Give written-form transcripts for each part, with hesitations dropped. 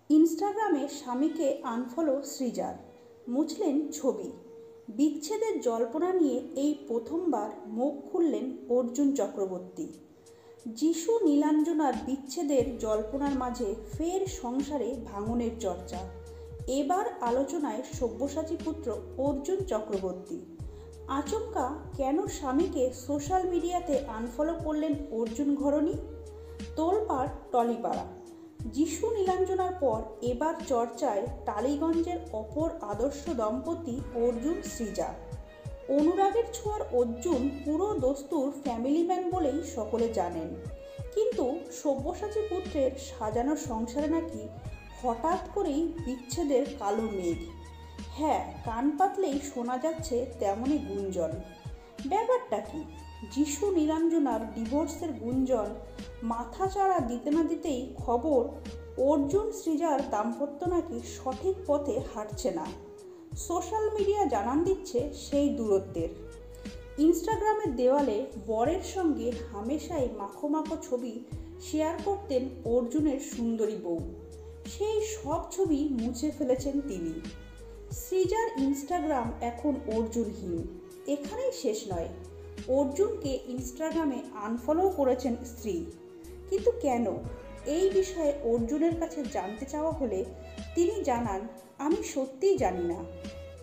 ইনস্টাগ্রামে স্বামীকে আনফলো সৃজার, মুছলেন ছবি। বিচ্ছেদের জল্পনা নিয়ে এই প্রথমবার মুখ খুললেন অর্জুন চক্রবর্তী। যিশু নীলাঞ্জনার বিচ্ছেদের জল্পনার মাঝে ফের সংসারে ভাঙনের চর্চা। এবার আলোচনায় সব্যসাচী পুত্র অর্জুন চক্রবর্তী। আচমকা কেন স্বামীকে সোশ্যাল মিডিয়াতে আনফলো করলেন অর্জুন ঘরণী? তোলপাড় টলিপাড়া। যিশু নীলাঞ্জনার পর এবার চর্চায় টালিগঞ্জের অপর আদর্শ দম্পতি অর্জুন সৃজা। অনুরাগের ছোঁয়ার অর্জুন পুরো দস্তুর ফ্যামিলি ম্যান বলেই সকলে জানেন, কিন্তু সব্যসাচী পুত্রের সাজানো সংসারে নাকি হঠাৎ করেই বিচ্ছেদের কালো মেঘ। হ্যাঁ, কান পাতলেই শোনা যাচ্ছে তেমনই গুঞ্জন। ব্যাপারটা কি? যিশু নীলাঞ্জনার ডিভোর্সের গুঞ্জন মাথাচাড়া দিতে না দিতেই খবর অর্জুন সৃজার দাম্পত্য নাকি সঠিক পথে হাঁটছে না। সোশ্যাল মিডিয়া জানান দিচ্ছে সেই দূরত্বের। ইনস্টাগ্রামের দেওয়ালে বরের সঙ্গে হামেশাই মাখো মাখো ছবি শেয়ার করতেন অর্জুনের সুন্দরী বউ। সেই সব ছবি মুছে ফেলেছেন তিনি। সৃজার ইনস্টাগ্রাম এখন অর্জুনহীন। এখানেই শেষ নয়, অর্জুনকে ইনস্টাগ্রামে আনফলো করেছেন স্ত্রী। কিন্তু কেন? এই বিষয়ে অর্জুনের কাছে জানতে চাওয়া হলে তিনি জানান, আমি সত্যিই জানি না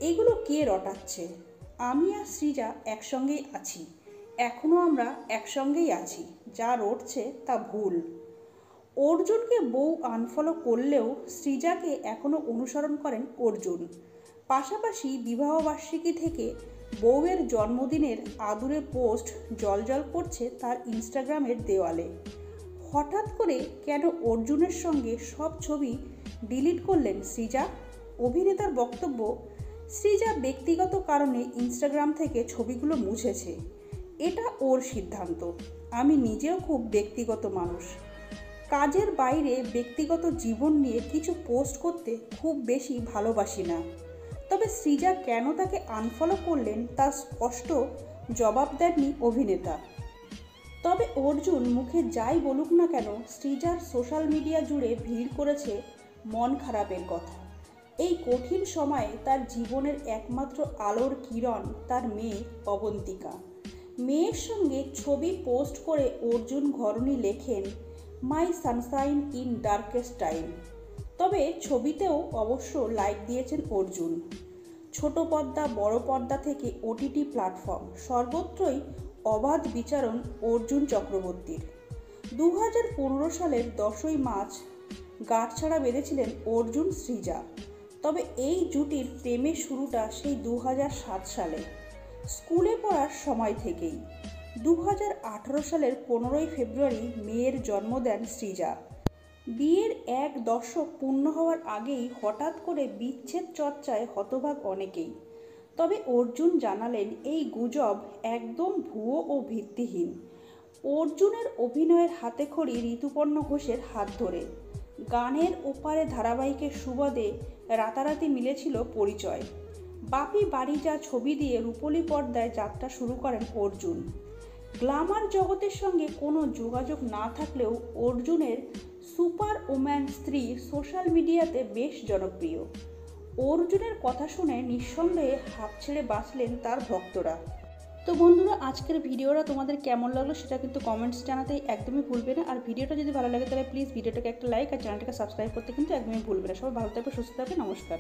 এগুলো কে রটাচ্ছে। আমি আর সৃজা একসঙ্গেই আছি, এখনও আমরা একসঙ্গেই আছি, যা রটছে তা ভুল। অর্জুনকে বউ আনফলো করলেও সৃজাকে এখনও অনুসরণ করেন অর্জুন। পাশাপাশি বিবাহবার্ষিকী থেকে বউয়ের জন্মদিনের আদুরে পোস্ট জ্বলজ্বল করছে তার ইনস্টাগ্রামের দেওয়ালে। হঠাৎ করে কেন অর্জুনের সঙ্গে সব ছবি ডিলিট করলেন সৃজা? অভিনেতার বক্তব্য, সৃজা ব্যক্তিগত কারণে ইনস্টাগ্রাম থেকে ছবিগুলো মুছেছে। এটা ওর সিদ্ধান্ত। আমি নিজেও খুব ব্যক্তিগত মানুষ। কাজের বাইরে ব্যক্তিগত জীবন নিয়ে কিছু পোস্ট করতে খুব বেশি ভালোবাসি না। তবে সৃজা কেন তাকে আনফলো করলেন তার স্পষ্ট জবাব দেননি অভিনেতা। তবে অর্জুন মুখে যাই বলুক না কেন, সৃজার সোশ্যাল মিডিয়া জুড়ে ভিড় করেছে মন খারাপের কথা। এই কঠিন সময়ে তার জীবনের একমাত্র আলোর কিরণ তার মেয়ে অবন্তিকা। মেয়ের সঙ্গে ছবি পোস্ট করে অর্জুন ঘরণী লেখেন, মাই সানশাইন ইন ডার্কেস্ট টাইম। তবে ছবিতেও অবশ্য লাইক দিয়েছেন অর্জুন। ছোট পর্দা, বড় পর্দা থেকে ওটিটি প্ল্যাটফর্ম, সর্বত্রই অবাধ বিচারণ অর্জুন চক্রবর্তীর। 2015 সালের 10ই মার্চ গাঁটছড়া বেঁধেছিলেন অর্জুন সৃজা। তবে এই জুটির প্রেমের শুরুটা সেই 2007 সালে, স্কুলে পড়ার সময় থেকেই। 2018 সালের 15ই ফেব্রুয়ারি মেয়ের জন্ম দেন সৃজা। বিয়ের 1 দশক পূর্ণ হওয়ার আগেই হঠাৎ করে বিচ্ছেদ চর্চায় হতবাক অনেকেই। তবে অর্জুন জানালেন, এই গুজব একদম ভুয়ো ও ভিত্তিহীন। অর্জুনের অভিনয়ের হাতেখড়ি ঋতুপর্ণ ঘোষের হাত ধরে। গানের ওপারে ধারাবাহিকের সুবাদে রাতারাতি মিলেছিল পরিচয়। বাপি বাড়ি যা ছবি দিয়ে রূপলী পর্দায় যাত্রা শুরু করেন অর্জুন। গ্ল্যামার জগতের সঙ্গে কোনো যোগাযোগ না থাকলেও অর্জুনের সুপার ওম্যান স্ত্রী সোশ্যাল মিডিয়াতে বেশ জনপ্রিয়। অর্জুনের কথা শুনে নিঃসন্দেহে হাঁপ ছেড়ে বাঁচলেন তার ভক্তরা। তো বন্ধুরা, আজকের ভিডিওটা তোমাদের কেমন লাগলো সেটা কিন্তু কমেন্টস জানাতে একদমই ভুলবে না। আর ভিডিওটা যদি ভালো লাগে তাহলে প্লিজ ভিডিওটাকে একটা লাইক আর চ্যানেলটাকে সাবস্ক্রাইব করতে কিন্তু একদমই ভুলবে না। সবাই ভালো থাকবে, সুস্থ থাকবে। নমস্কার।